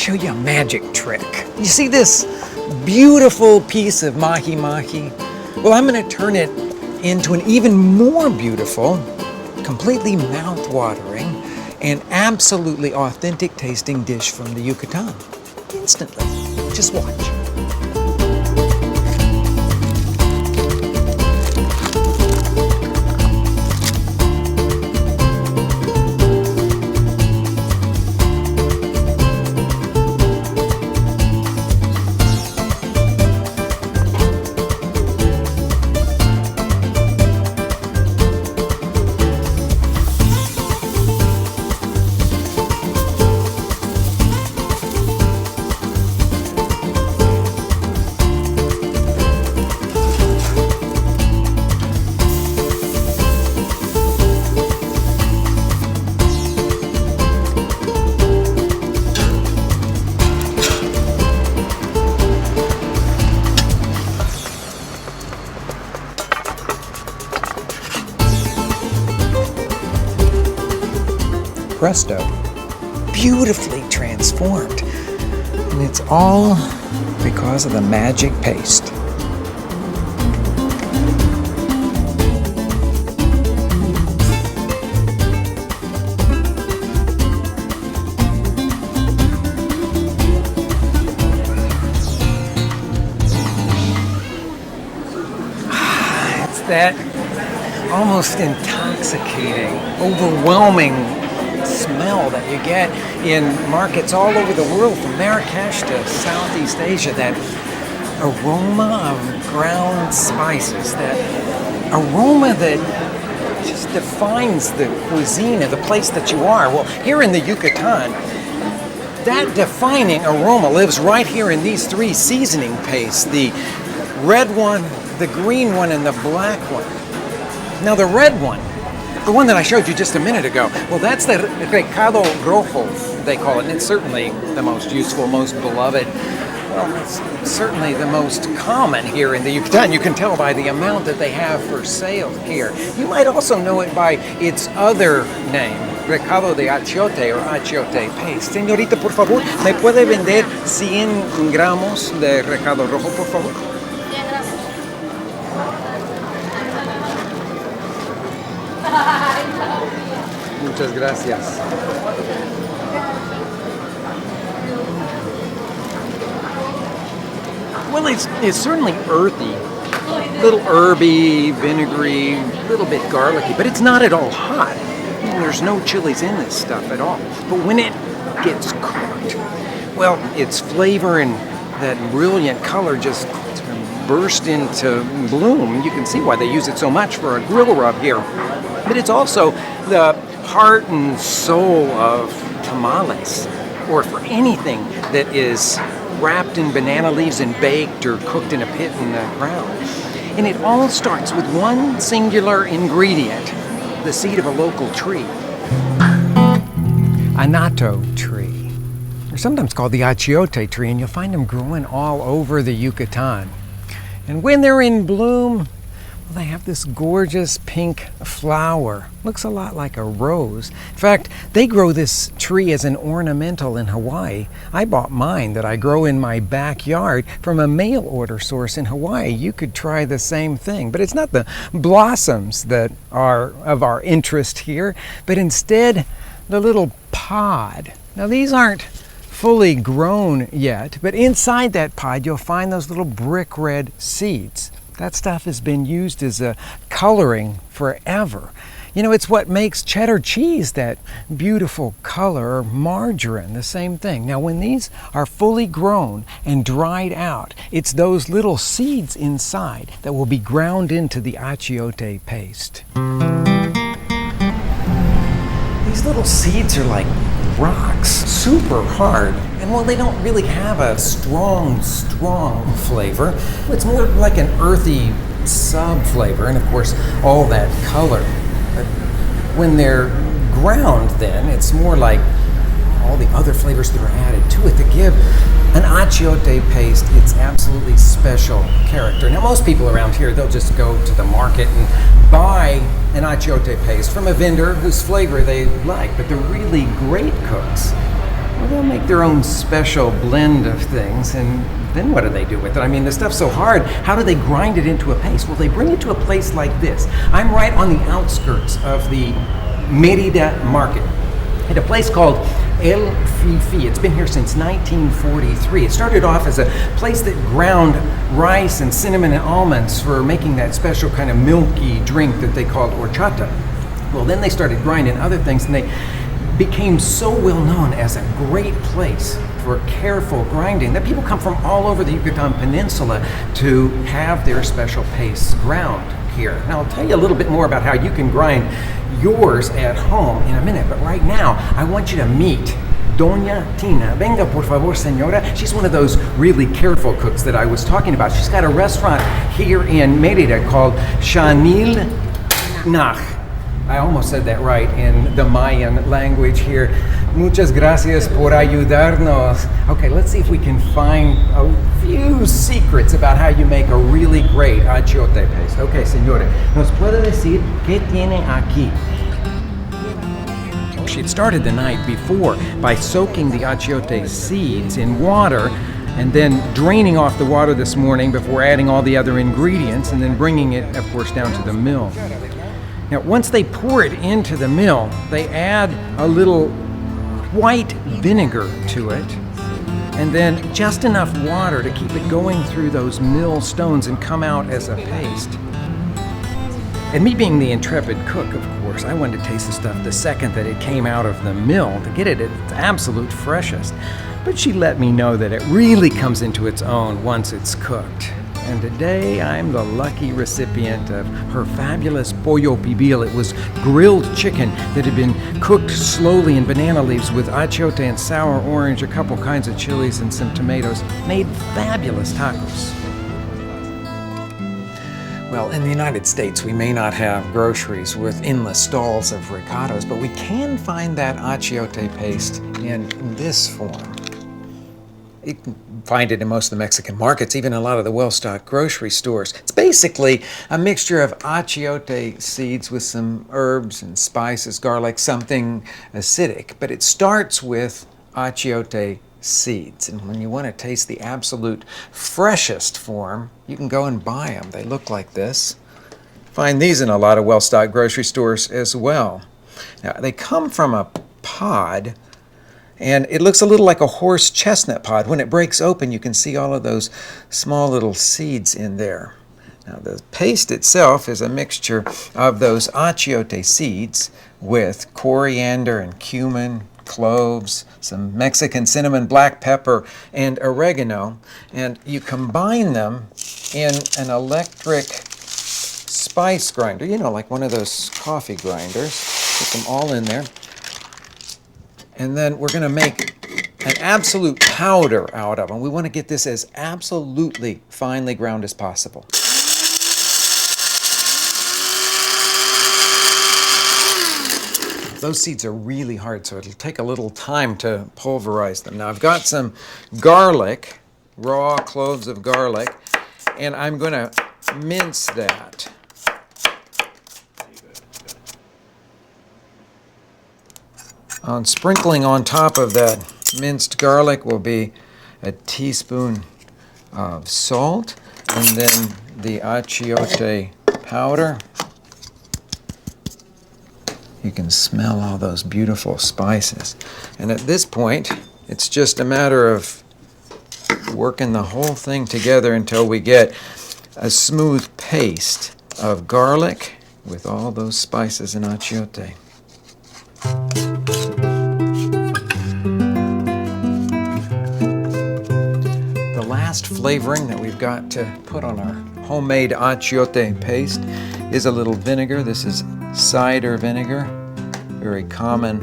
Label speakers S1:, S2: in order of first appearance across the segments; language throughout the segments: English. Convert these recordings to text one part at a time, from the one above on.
S1: show you a magic trick. You see this beautiful piece of mahi-mahi? Well, I'm going to turn it into an even more beautiful, completely mouth-watering, and absolutely authentic tasting dish from the Yucatan. Instantly. Just watch. Presto, beautifully transformed. And it's all because of the magic paste. It's that almost intoxicating, overwhelming smell that you get in markets all over the world, from Marrakesh to Southeast Asia, that aroma of ground spices, that aroma that just defines the cuisine of the place that you are. Well, here in the Yucatan, that defining aroma lives right here in these three seasoning pastes, the red one, the green one, and the black one. Now the red one, the one that I showed you just a minute ago, well, that's the recado rojo, they call it, and it's certainly the most useful, most beloved. Well, it's certainly the most common here in the Yucatan. You can tell by the amount that they have for sale here. You might also know it by its other name, recado de achiote or achiote paste. Señorita, por favor, ¿me puede vender 100 gramos de recado rojo, por favor? Muchas gracias. Well, it's certainly earthy, a little herby, vinegary, a little bit garlicky, but it's not at all hot. There's no chilies in this stuff at all. But when it gets cooked, well, its flavor and that brilliant color just burst into bloom. You can see why they use it so much for a grill rub here. But it's also the heart and soul of tamales, or for anything that is wrapped in banana leaves and baked or cooked in a pit in the ground. And it all starts with one singular ingredient, the seed of a local tree. Anato tree. They're sometimes called the achiote tree, and you'll find them growing all over the Yucatan. And when they're in bloom, they have this gorgeous pink flower. Looks a lot like a rose. In fact, they grow this tree as an ornamental in Hawaii. I bought mine that I grow in my backyard from a mail order source in Hawaii. You could try the same thing, but it's not the blossoms that are of our interest here, but instead the little pod. Now these aren't fully grown yet, but inside that pod you'll find those little brick red seeds. That stuff has been used as a coloring forever. You know, it's what makes cheddar cheese that beautiful color, or margarine, the same thing. Now, when these are fully grown and dried out, it's those little seeds inside that will be ground into the achiote paste. These little seeds are like rocks, super hard. And while they don't really have a strong flavor, it's more like an earthy sub-flavor, and of course, all that color. But when they're ground then, it's more like all the other flavors that are added to it that give an achiote paste its absolutely special character. Now, most people around here, they'll just go to the market and buy an achiote paste from a vendor whose flavor they like, but the really great cooks, Well, they'll make their own special blend of things, and then what do they do with it? I mean, the stuff's so hard. How do they grind it into a paste? Well, they bring it to a place like this. I'm right on the outskirts of the Merida market at a place called El Fifi. It's been here since 1943. It started off as a place that ground rice and cinnamon and almonds for making that special kind of milky drink that they called horchata. Well, then they started grinding other things, and they became so well known as a great place for careful grinding that people come from all over the Yucatan Peninsula to have their special pastes ground here. Now, I'll tell you a little bit more about how you can grind yours at home in a minute, but right now I want you to meet Doña Tina. Venga, por favor, señora. She's one of those really careful cooks that I was talking about. She's got a restaurant here in Merida called Chanil Nach. I almost said that right in the Mayan language here. Muchas gracias por ayudarnos. Okay, let's see if we can find a few secrets about how you make a really great achiote paste. Okay, señora, ¿nos puede decir qué tiene aquí? She had started the night before by soaking the achiote seeds in water and then draining off the water this morning before adding all the other ingredients and then bringing it, of course, down to the mill. Now, once they pour it into the mill, they add a little white vinegar to it, and then just enough water to keep it going through those mill stones and come out as a paste. And me being the intrepid cook, of course, I wanted to taste the stuff the second that it came out of the mill to get it at its absolute freshest. But she let me know that it really comes into its own once it's cooked. And today I'm the lucky recipient of her fabulous pollo pibil. It was grilled chicken that had been cooked slowly in banana leaves with achiote and sour orange, a couple kinds of chilies, and some tomatoes. Made fabulous tacos. Well, in the United States, we may not have groceries with endless stalls of recados, but we can find that achiote paste in this form. You can find it in most of the Mexican markets, even in a lot of the well-stocked grocery stores. It's basically a mixture of achiote seeds with some herbs and spices, garlic, something acidic. But it starts with achiote seeds. And when you want to taste the absolute freshest form, you can go and buy them. They look like this. Find these in a lot of well-stocked grocery stores as well. Now, they come from a pod, and it looks a little like a horse chestnut pod. When it breaks open, you can see all of those small little seeds in there. Now, the paste itself is a mixture of those achiote seeds with coriander and cumin, cloves, some Mexican cinnamon, black pepper, and oregano. And you combine them in an electric spice grinder, you know, like one of those coffee grinders. Put them all in there. And then we're going to make an absolute powder out of them. We want to get this as absolutely finely ground as possible. Those seeds are really hard, so it'll take a little time to pulverize them. Now, I've got some garlic, raw cloves of garlic, and I'm going to mince that. Sprinkling on top of that minced garlic will be a teaspoon of salt, and then the achiote powder. You can smell all those beautiful spices. And at this point, it's just a matter of working the whole thing together until we get a smooth paste of garlic with all those spices and achiote. The last flavoring that we've got to put on our homemade achiote paste is a little vinegar. This is cider vinegar, very common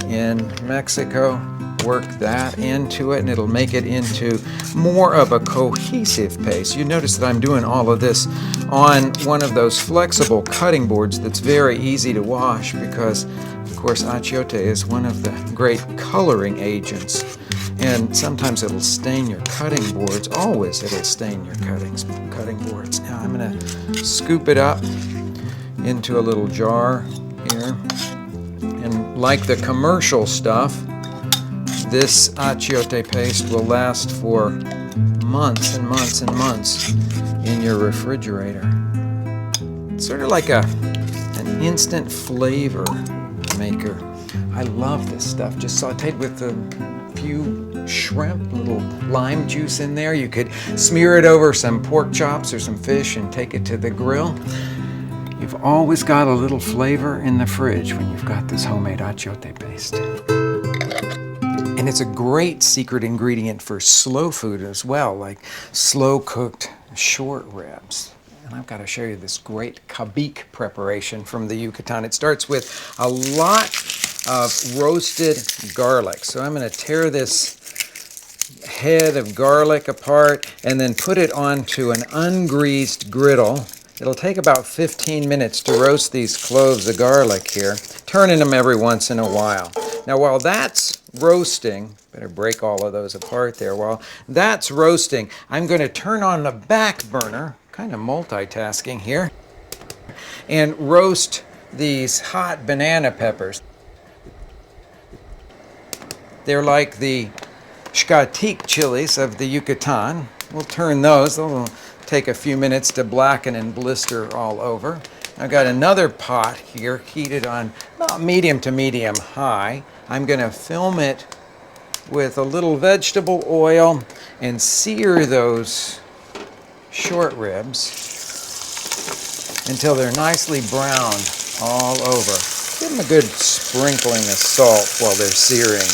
S1: in Mexico. Work that into it and it'll make it into more of a cohesive paste. You notice that I'm doing all of this on one of those flexible cutting boards that's very easy to wash because, of course, achiote is one of the great coloring agents. And sometimes it'll stain your cutting boards. Always it'll stain your cutting boards. Now I'm going to scoop it up into a little jar here. And like the commercial stuff, This achiote paste will last for months and months and months in your refrigerator. It's sort of like an instant flavor maker. I love this stuff. Just sauteed with a few shrimp, a little lime juice in there. You could smear it over some pork chops or some fish and take it to the grill. You've always got a little flavor in the fridge when you've got this homemade achiote paste. And it's a great secret ingredient for slow food as well, like slow cooked short ribs. And I've got to show you this great Kabik preparation from the Yucatan. It starts with a lot of roasted garlic. So I'm going to tear this head of garlic apart and then put it onto an ungreased griddle. It'll take about 15 minutes to roast these cloves of garlic here, turning them every once in a while. Now while that's roasting, better break all of those apart there, while that's roasting, I'm going to turn on the back burner, kind of multitasking here, and roast these hot banana peppers. They're like the chiles of the Yucatan. We'll turn those. They'll take a few minutes to blacken and blister all over. I've got another pot here heated on about medium to medium high. I'm going to film it with a little vegetable oil and sear those short ribs until they're nicely browned all over. Give them a good sprinkling of salt while they're searing.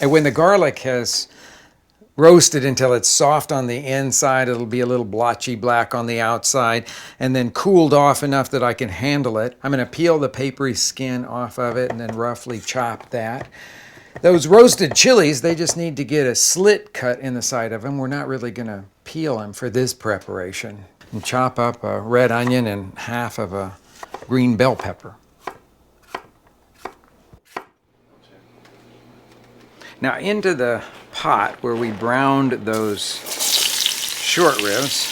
S1: And when the garlic has roasted until it's soft on the inside, it'll be a little blotchy black on the outside, and then cooled off enough that I can handle it. I'm going to peel the papery skin off of it and then roughly chop that. Those roasted chilies, they just need to get a slit cut in the side of them. We're not really going to peel them for this preparation. And chop up a red onion and half of a green bell pepper. Now into the pot where we browned those short ribs,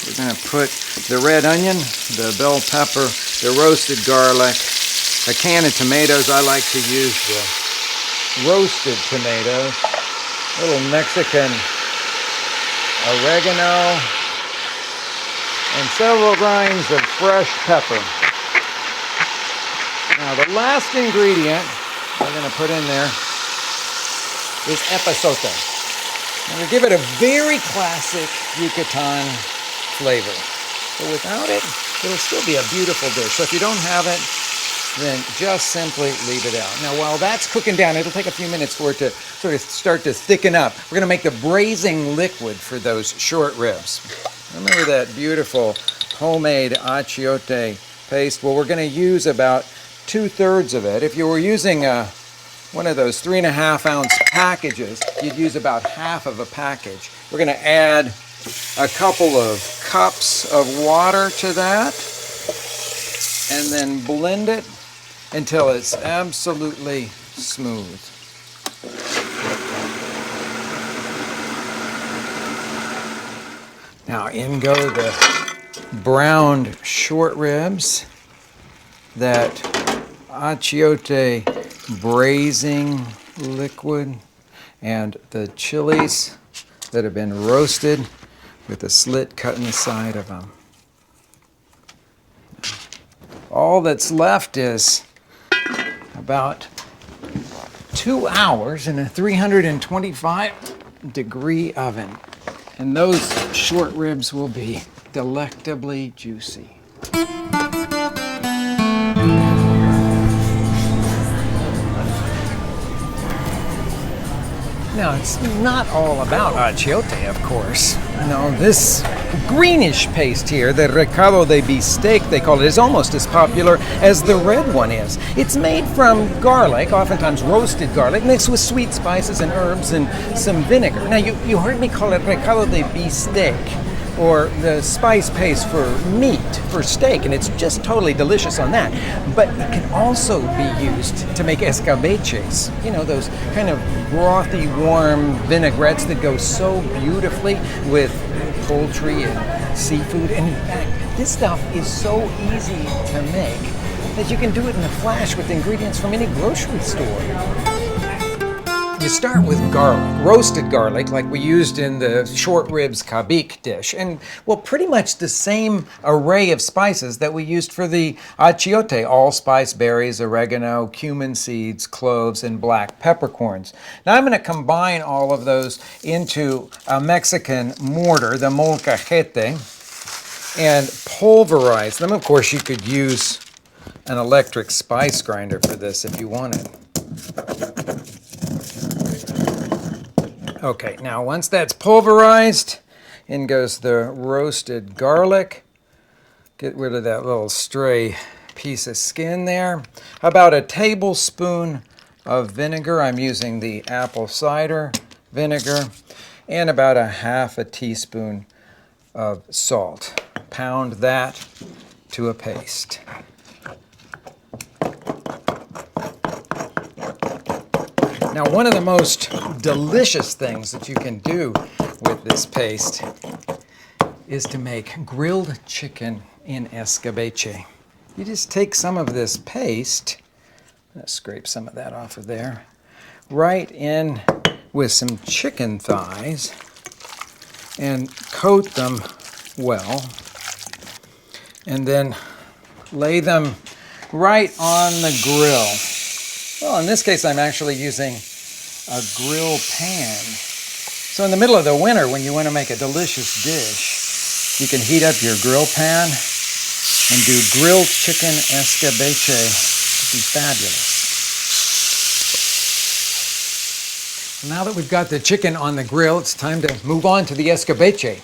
S1: we're going to put the red onion, the bell pepper, the roasted garlic, a can of tomatoes. I like to use the roasted tomatoes, a little Mexican oregano, and several grains of fresh pepper. Now the last ingredient we're going to put in there is epazote. I'm going to give it a very classic Yucatan flavor. But without it, it'll still be a beautiful dish. So if you don't have it, then just simply leave it out. Now while that's cooking down, it'll take a few minutes for it to sort of start to thicken up. We're going to make the braising liquid for those short ribs. Remember that beautiful homemade achiote paste? Well, we're going to use about 2/3 of it. If you were using one of those 3.5-ounce packages, you'd use about half of a package. We're going to add a couple of cups of water to that and then blend it until it's absolutely smooth. Now in go the browned short ribs, that achiote braising liquid, and the chilies that have been roasted with a slit cut in the side of them. All that's left is about 2 hours in a 325-degree oven, and those short ribs will be delectably juicy. Now, it's not all about achiote, of course. No, this greenish paste here, the recado de Bistec, they call it, is almost as popular as the red one is. It's made from garlic, oftentimes roasted garlic, mixed with sweet spices and herbs and some vinegar. Now, you heard me call it recado de Bistec. or the spice paste for meat, for steak, and it's just totally delicious on that. But it can also be used to make escabeches, you know, those kind of brothy, warm vinaigrettes that go so beautifully with poultry and seafood. And in fact, this stuff is so easy to make that you can do it in a flash with ingredients from any grocery store. You start with garlic, roasted garlic, like we used in the short Ribs Kabik dish, and well, pretty much the same array of spices that we used for the achiote, allspice berries, oregano, cumin seeds, cloves, and black peppercorns. Now I'm going to combine all of those into a Mexican mortar, the molcajete, and pulverize them. Of course, you could use an electric spice grinder for this if you wanted. Okay, now once that's pulverized, in goes the roasted garlic. Get rid of that little stray piece of skin there. About a tablespoon of vinegar. I'm using the apple cider vinegar. And about a half a teaspoon of salt. Pound that to a paste. Now, one of the most delicious things that you can do with this paste is to make grilled chicken in escabeche. You just take some of this paste, let's scrape some of that off of there, right in with some chicken thighs and coat them well, and then lay them right on the grill. Well, in this case, I'm actually using a grill pan. So in the middle of the winter, when you want to make a delicious dish, you can heat up your grill pan and do grilled chicken escabeche. It'd be fabulous. Now that we've got the chicken on the grill, it's time to move on to the escabeche.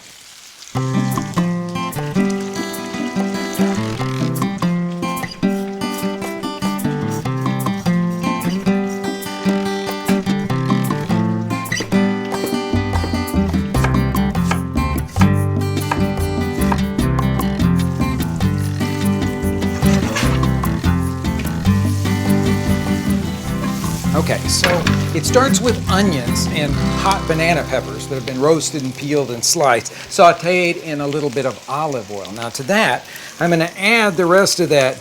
S1: Okay, so it starts with onions and hot banana peppers that have been roasted and peeled and sliced, sauteed in a little bit of olive oil. Now to that, I'm going to add the rest of that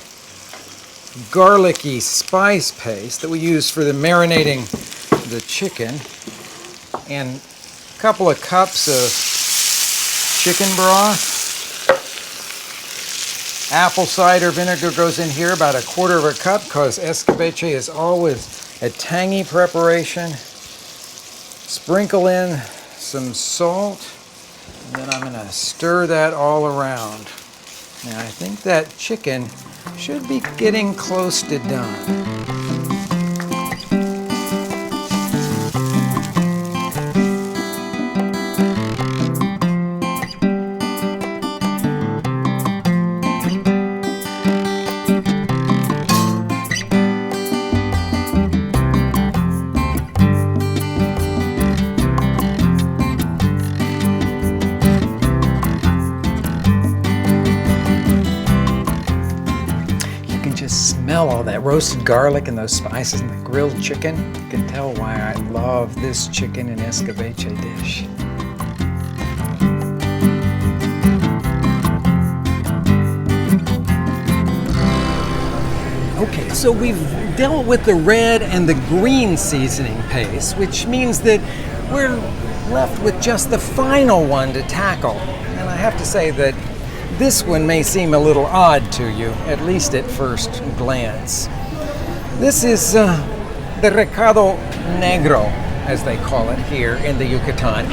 S1: garlicky spice paste that we use for the marinating the chicken, and a couple of cups of chicken broth. Apple cider vinegar goes in here, about a quarter of a cup, because escabeche is always a tangy preparation. Sprinkle in some salt, and then I'm going to stir that all around. Now I think that chicken should be getting close to done. Smell all that roasted garlic and those spices and the grilled chicken. You can tell why I love this chicken and escabeche dish. Okay, so we've dealt with the red and the green seasoning paste, which means that we're left with just the final one to tackle. And I have to say that this one may seem a little odd to you, at least at first glance. This is the recado negro, as they call it here in the Yucatan.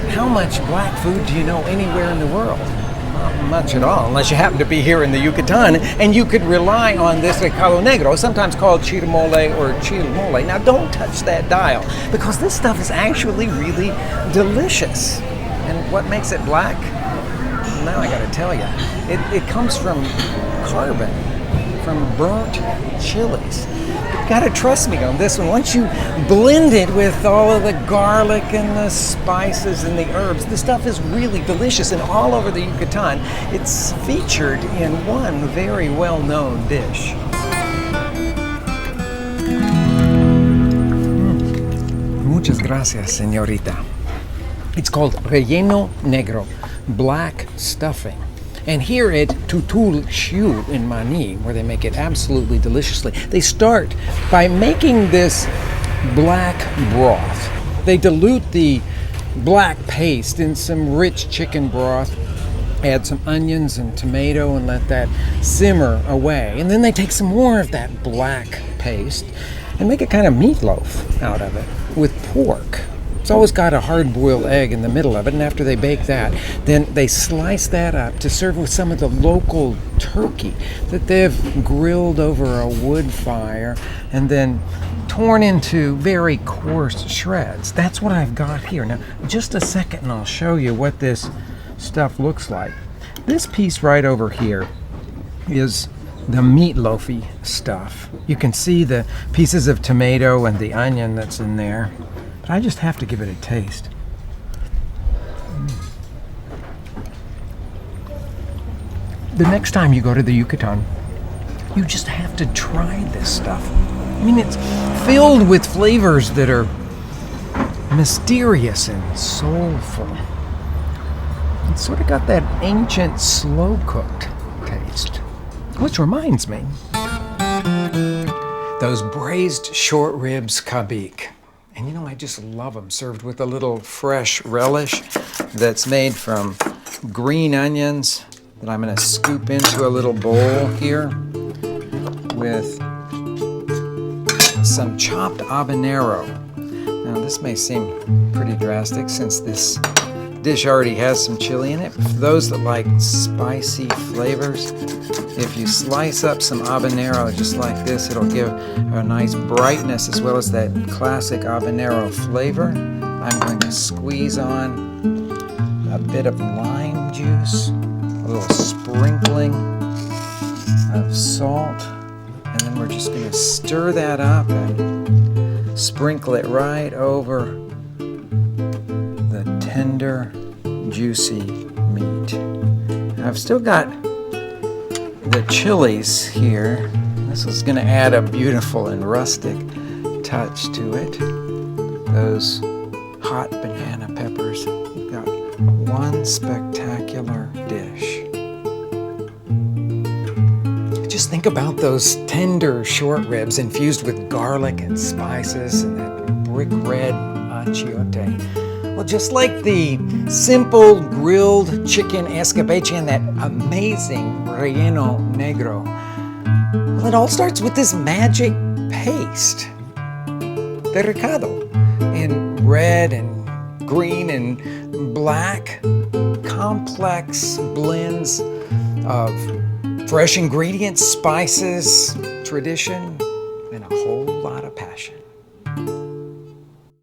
S1: How much black food do you know anywhere in the world? Not much at all, unless you happen to be here in the Yucatan, and you could rely on this recado negro, sometimes called chirmole or chile mole. Now don't touch that dial, because this stuff is actually really delicious. And what makes it black? Now I gotta tell you, it comes from carbon, from burnt chilies. You gotta trust me on this one. Once you blend it with all of the garlic and the spices and the herbs, the stuff is really delicious. And all over the Yucatan, it's featured in one very well-known dish. Muchas gracias, señorita. It's called relleno negro, black stuffing. And here at Tutul Xiu in Maní, where they make it absolutely deliciously, they start by making this black broth. They dilute the black paste in some rich chicken broth, add some onions and tomato and let that simmer away. And then they take some more of that black paste and make a kind of meatloaf out of it with pork. It's always got a hard-boiled egg in the middle of it, and after they bake that, then they slice that up to serve with some of the local turkey that they've grilled over a wood fire and then torn into very coarse shreds. That's what I've got here. Now, just a second and I'll show you what this stuff looks like. This piece right over here is the meatloafy stuff. You can see the pieces of tomato and the onion that's in there. I just have to give it a taste. The next time you go to the Yucatan, you just have to try this stuff. I mean, it's filled with flavors that are mysterious and soulful. It's sort of got that ancient slow-cooked taste. Which reminds me, those braised short ribs Kabik. And you know, I just love them, served with a little fresh relish that's made from green onions that I'm going to scoop into a little bowl here with some chopped habanero. Now, this may seem pretty drastic since this dish already has some chili in it. For those that like spicy flavors, if you slice up some habanero just like this, it'll give a nice brightness as well as that classic habanero flavor. I'm going to squeeze on a bit of lime juice, a little sprinkling of salt, and then we're just going to stir that up and sprinkle it right over the tender, juicy meat. I've still got the chilies here. This is going to add a beautiful and rustic touch to it. Those hot banana peppers. We've got one spectacular dish. Just think about those tender short ribs infused with garlic and spices and that brick red achiote. Well, just like the simple grilled chicken escabeche and that amazing relleno negro, well, it all starts with this magic paste, the recado, in red and green and black, complex blends of fresh ingredients, spices, tradition, and a whole